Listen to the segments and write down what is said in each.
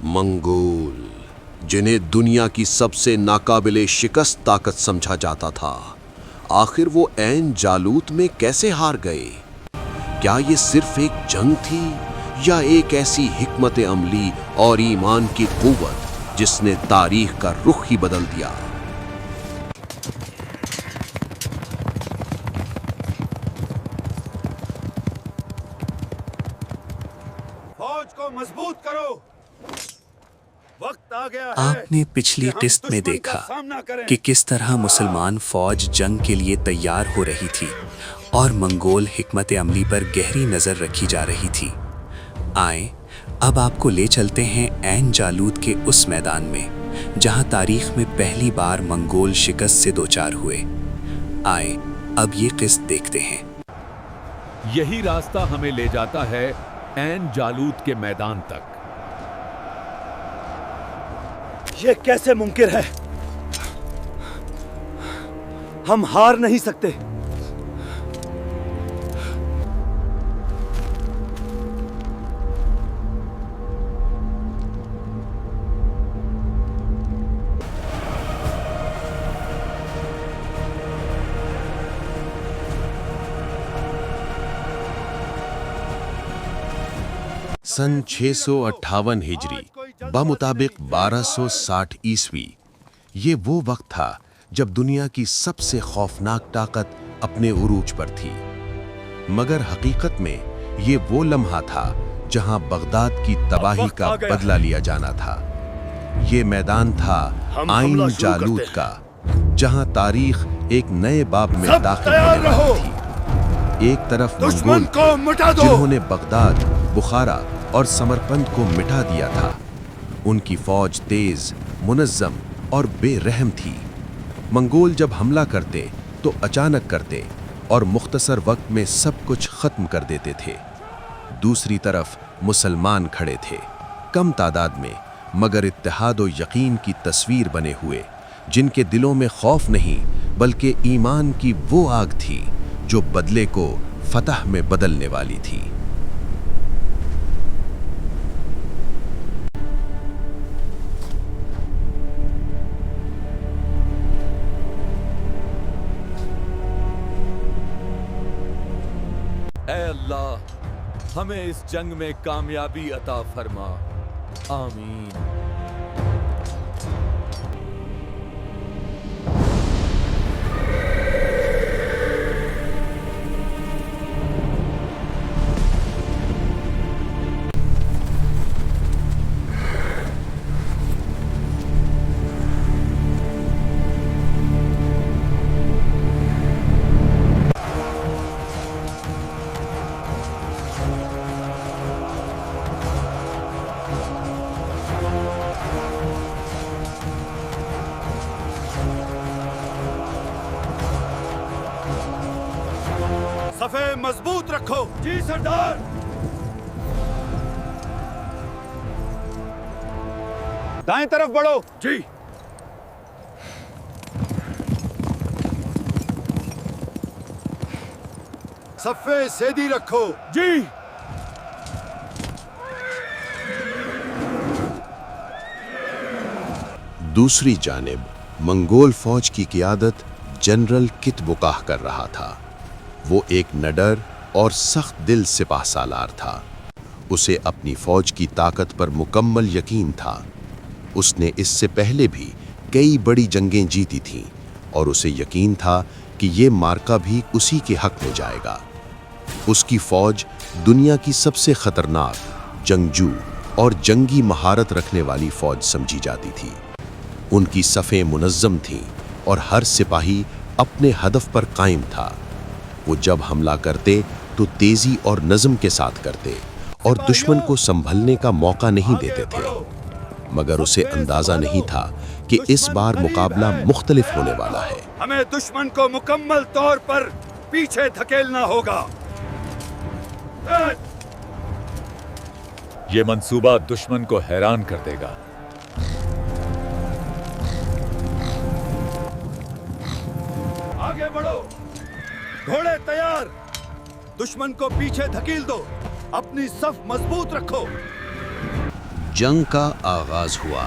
Mongol, जिन्हें दुनिया की सबसे नाकाबिले शिकस्त ताकत समझा जाता था, आखिर वो ऐन जालूत में कैसे हार गए? क्या ये सिर्फ एक जंग थी या एक ऐसी हिकमत अमली और ईमान की कुव्वत जिसने तारीख का रुख ही बदल दिया? फौज को मजबूत करो, वक्त आ गया है। आपने पिछली किस्त में देखा कि किस तरह मुसलमान फौज जंग के लिए तैयार हो रही थी और मंगोल हिकमत अमली पर गहरी नजर रखी जा रही थी। आए अब आपको ले चलते हैं ऐन जालूत के उस मैदान में जहां तारीख में पहली बार मंगोल शिकस्त से दोचार हुए। आए अब ये किस्त देखते हैं। यही रास्ता हमें ले जाता है ऐन जालूत के मैदान तक। ये कैसे मुमकिन है? हम हार नहीं सकते। सन 658 हिजरी बमुताबिक 1260 ईस्वी, ये वो वक्त था जब दुनिया की सबसे खौफनाक ताकत अपने उरूज पर थी। मगर हकीकत में ये वो लम्हा था जहां बगदाद की तबाही का बदला लिया जाना था। ये मैदान था आइन जालूत का, जहां तारीख एक नए बाब में दाखिल होने वाली थी। एक तरफ मंगोल जिन्होंने बगदाद, बुखारा और समरकंद को मिटा दिया था। उनकी फौज तेज, मुनज्जम और बेरहम थी। मंगोल जब हमला करते तो अचानक करते और मुख्तसर वक्त में सब कुछ खत्म कर देते थे। दूसरी तरफ मुसलमान खड़े थे, कम तादाद में मगर इत्तेहाद और यकीन की तस्वीर बने हुए, जिनके दिलों में खौफ नहीं बल्कि ईमान की वो आग थी जो बदले को फतह में बदलने वाली थी। ऐ अल्लाह, हमें इस जंग में कामयाबी अता फरमा। आमीन। सफे मजबूत रखो। जी सरदार। दाएं तरफ बढ़ो। जी। सफे सीधी रखो। जी। दूसरी जानिब मंगोल फौज की क़ियादत जनरल कितबुकाह कर रहा था। वो एक निडर और सख्त दिल सिपाह सालार था। उसे अपनी फौज की ताकत पर मुकम्मल यकीन था। उसने इससे पहले भी कई बड़ी जंगें जीती थीं और उसे यकीन था कि ये मार्का भी उसी के हक में जाएगा। उसकी फौज दुनिया की सबसे खतरनाक, जंगजू और जंगी महारत रखने वाली फौज समझी जाती थी। उनकी सफ़ें मुनज़्ज़म थीं और हर सिपाही अपने हदफ पर कायम था। वो जब हमला करते तो तेजी और नज़म के साथ करते और दुश्मन को संभलने का मौका नहीं देते थे। मगर उसे अंदाजा नहीं था कि इस बार मुकाबला मुख्तलिफ होने वाला है। हमें दुश्मन को मुकम्मल तौर पर पीछे धकेलना होगा। ये मंसूबा दुश्मन को हैरान कर देगा। आगे बढ़ो, घोड़े तैयार। दुश्मन को पीछे धकेल दो। अपनी सफ मजबूत रखो। جنگ کا آغاز ہوا۔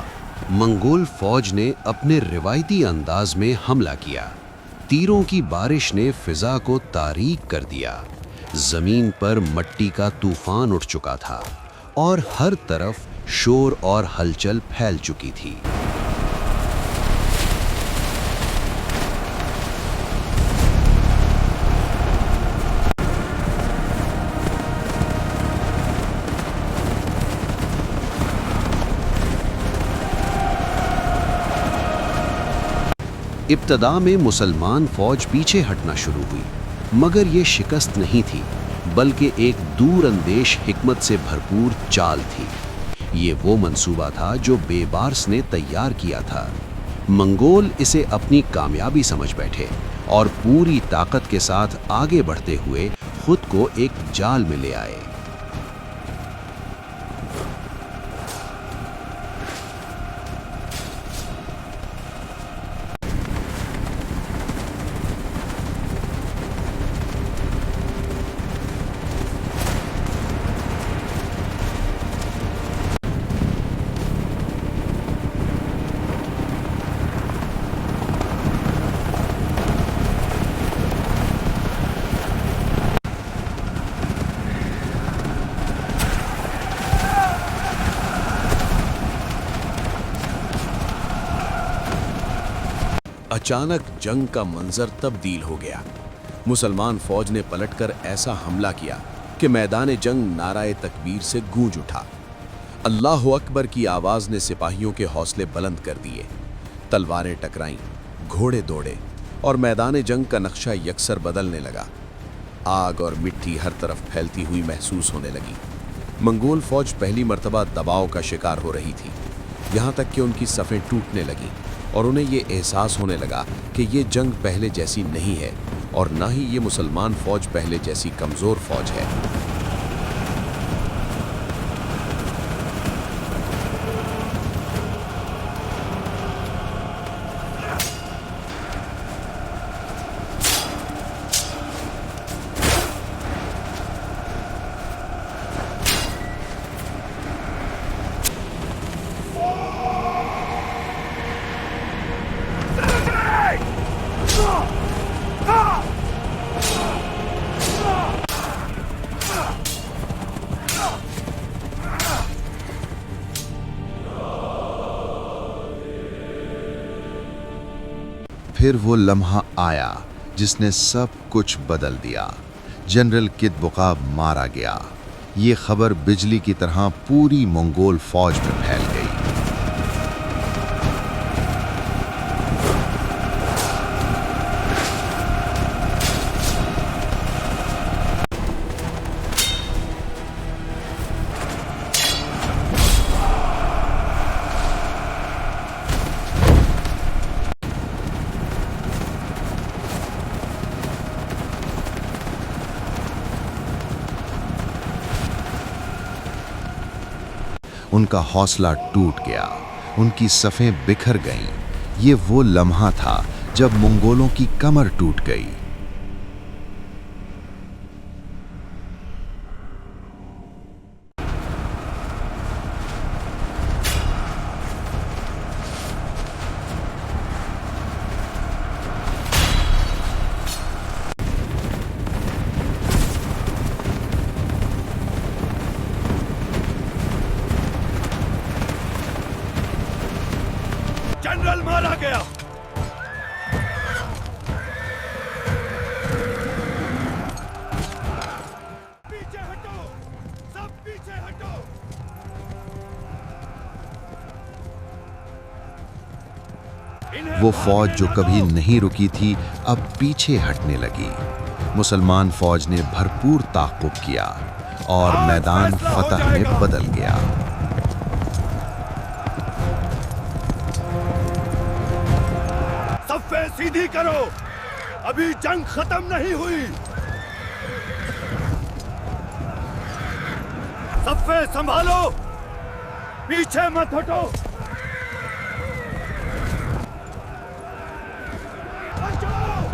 منگول فوج نے اپنے روایتی انداز میں حملہ کیا۔ تیروں کی بارش نے فضا کو تاریک کر دیا۔ زمین پر مٹی کا طوفان اٹھ چکا تھا اور ہر طرف شور اور ہلچل پھیل چکی تھی۔ ابتدا میں مسلمان فوج پیچھے ہٹنا شروع ہوئی، مگر یہ شکست نہیں تھی بلکہ ایک دور اندیش حکمت سے بھرپور چال تھی۔ یہ وہ منصوبہ تھا جو بیبارس نے تیار کیا تھا۔ منگول اسے اپنی کامیابی سمجھ بیٹھے اور پوری طاقت کے ساتھ آگے بڑھتے ہوئے خود کو ایک جال میں لے آئے۔ اچانک جنگ کا منظر تبدیل ہو گیا۔ مسلمان فوج نے پلٹ کر ایسا حملہ کیا کہ میدان جنگ نعرہ تکبیر سے گونج اٹھا۔ اللہ اکبر کی آواز نے سپاہیوں کے حوصلے بلند کر دیے۔ تلواریں ٹکرائیں، گھوڑے دوڑے اور میدان جنگ کا نقشہ یکسر بدلنے لگا۔ آگ اور مٹی ہر طرف پھیلتی ہوئی محسوس ہونے لگی۔ منگول فوج پہلی مرتبہ دباؤ کا شکار ہو رہی تھی، یہاں تک کہ ان کی صفیں ٹوٹنے لگیں اور انہیں یہ احساس ہونے لگا کہ یہ جنگ پہلے جیسی نہیں ہے اور نہ ہی یہ مسلمان فوج پہلے جیسی کمزور فوج ہے۔ پھر وہ لمحہ آیا جس نے سب کچھ بدل دیا۔ جنرل کت بقا مارا گیا۔ یہ خبر بجلی کی طرح پوری منگول فوج میں پھیل گئی۔ ان کا حوصلہ ٹوٹ گیا، ان کی صفیں بکھر گئیں۔ یہ وہ لمحہ تھا جب منگولوں کی کمر ٹوٹ گئی۔ جنرل مارا گیا۔ پیچھے ہٹو، سب پیچھے ہٹو۔ وہ فوج جو کبھی نہیں رکی تھی اب پیچھے ہٹنے لگی۔ مسلمان فوج نے بھرپور تعاقب کیا اور میدان فتح میں بدل گیا۔ صفیں سیدھی کرو، ابھی جنگ ختم نہیں ہوئی۔ صفیں سنبھالو، پیچھے مت ہٹو۔ بچاؤ،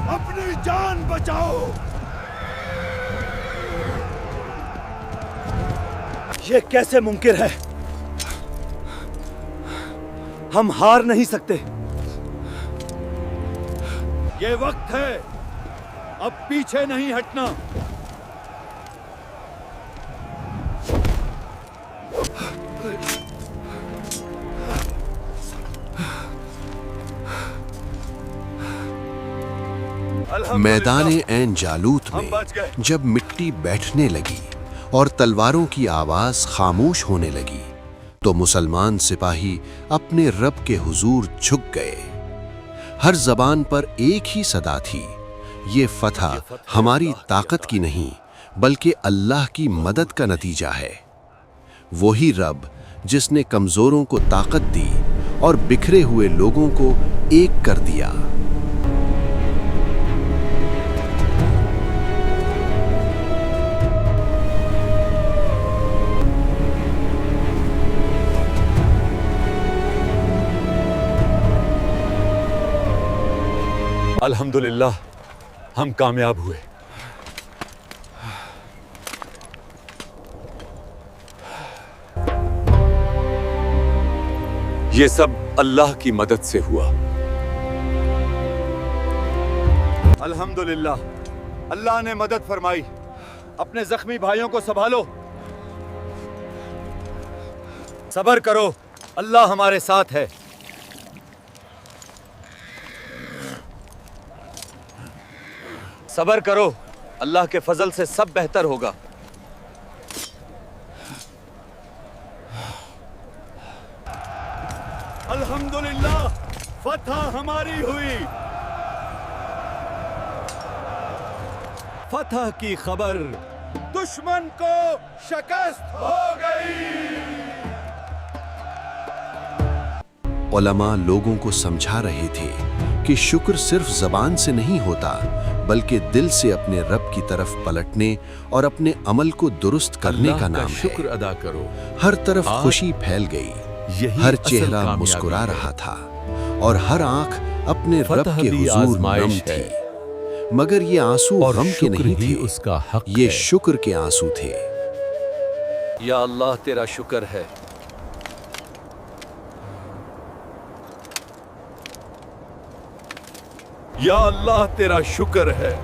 اپنی جان بچاؤ۔ یہ کیسے ممکن ہے؟ हम हार नहीं सकते। ये वक्त है, अब पीछे नहीं हटना। मैदान ऐन जालूत में जब मिट्टी बैठने लगी और तलवारों की आवाज खामोश होने लगी तो मुसलमान सिपाही अपने रब के हुजूर झुक गए। हर जबान पर एक ही सदा थी, ये फतह हमारी ताकत की नहीं बल्कि अल्लाह की मदद का नतीजा है। वही रब जिसने कमजोरों को ताकत दी और बिखरे हुए लोगों को एक कर दिया। अल्हम्दुलिल्लाह, हम कामयाब हुए। ये सब अल्लाह की मदद से हुआ। अल्हम्दुलिल्लाह, अल्लाह ने मदद फरमाई। अपने जख्मी भाइयों को संभालो, सब्र करो, अल्लाह हमारे साथ है। सब्र करो, अल्लाह के फजल से सब बेहतर होगा। अल्हम्दुलिल्लाह, फतह हमारी हुई। फतह की खबर दुश्मन को शिकस्त हो गई। उलमा लोगों को समझा रहे थे कि शुक्र सिर्फ जबान से नहीं होता बल्कि दिल से अपने रब की तरफ पलटने और अपने अमल को दुरुस्त करने का नाम है। शुक्र अदा करो। हर तरफ खुशी फैल गई, हर चेहरा मुस्कुरा रहा था और हर आंख अपने रब के हुजूर नम थी। मगर ये आंसू गम के नहीं थे, उसका हक ये है। शुक्र के आंसू थे। या अल्लाह, तेरा शुक्र है। या अल्लाह, तेरा शुक्र है।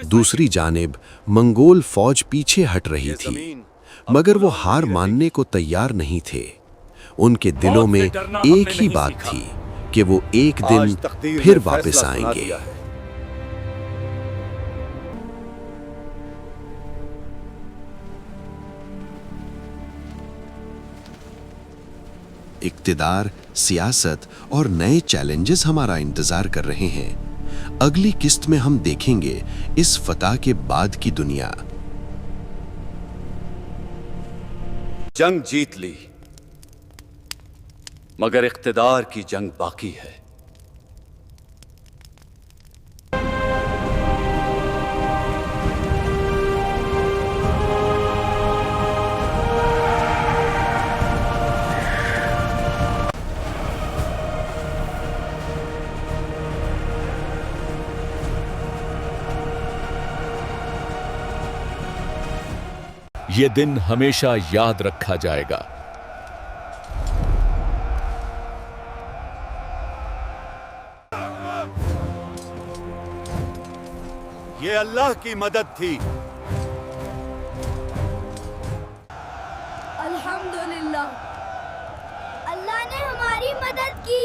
दूसरी जानिब मंगोल फौज पीछे हट रही थी, मगर वो हार मानने को तैयार नहीं थे। उनके दिलों में एक ही बात थी कि वो एक दिन फिर वापस आएंगे। इक्तिदार, सियासत और नए चैलेंजेस हमारा इंतजार कर रहे हैं। अगली किस्त में हम देखेंगे इस फतह के बाद की दुनिया। जंग जीत ली, मगर इख्तिदार की जंग बाकी है। ये दिन हमेशा याद रखा जाएगा। ये अल्लाह की मदद थी। अल्हम्दुलिल्लाह, अल्लाह ने हमारी मदद की।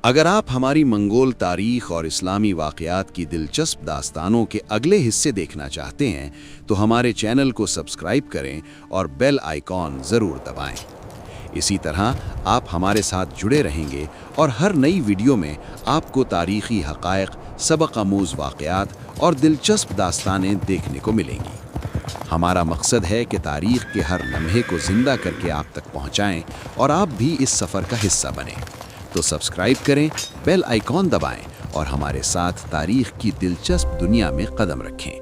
अगर आप हमारी मंगोल तारीख और इस्लामी वाक़यात की दिलचस्प दास्तानों के अगले हिस्से देखना चाहते हैं तो हमारे चैनल को सब्सक्राइब करें और बेल आइकॉन ज़रूर दबाएं। इसी तरह आप हमारे साथ जुड़े रहेंगे और हर नई वीडियो में आपको तारीख़ी हक़ाइक़, सबक आमूज़ वाक़यात और दिलचस्प दास्तानें देखने को मिलेंगी। हमारा मकसद है कि तारीख़ के हर लम्हे को ज़िंदा करके आप तक पहुँचाएँ और आप भी इस सफ़र का हिस्सा बनें। तो सब्सक्राइब करें, बेल आइकॉन दबाएं اور ہمارے ساتھ تاریخ کی دلچسپ دنیا میں قدم رکھیں۔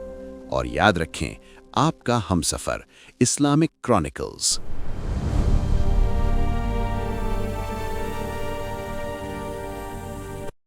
اور یاد رکھیں، آپ کا ہمسفر اسلامک کرونیکلز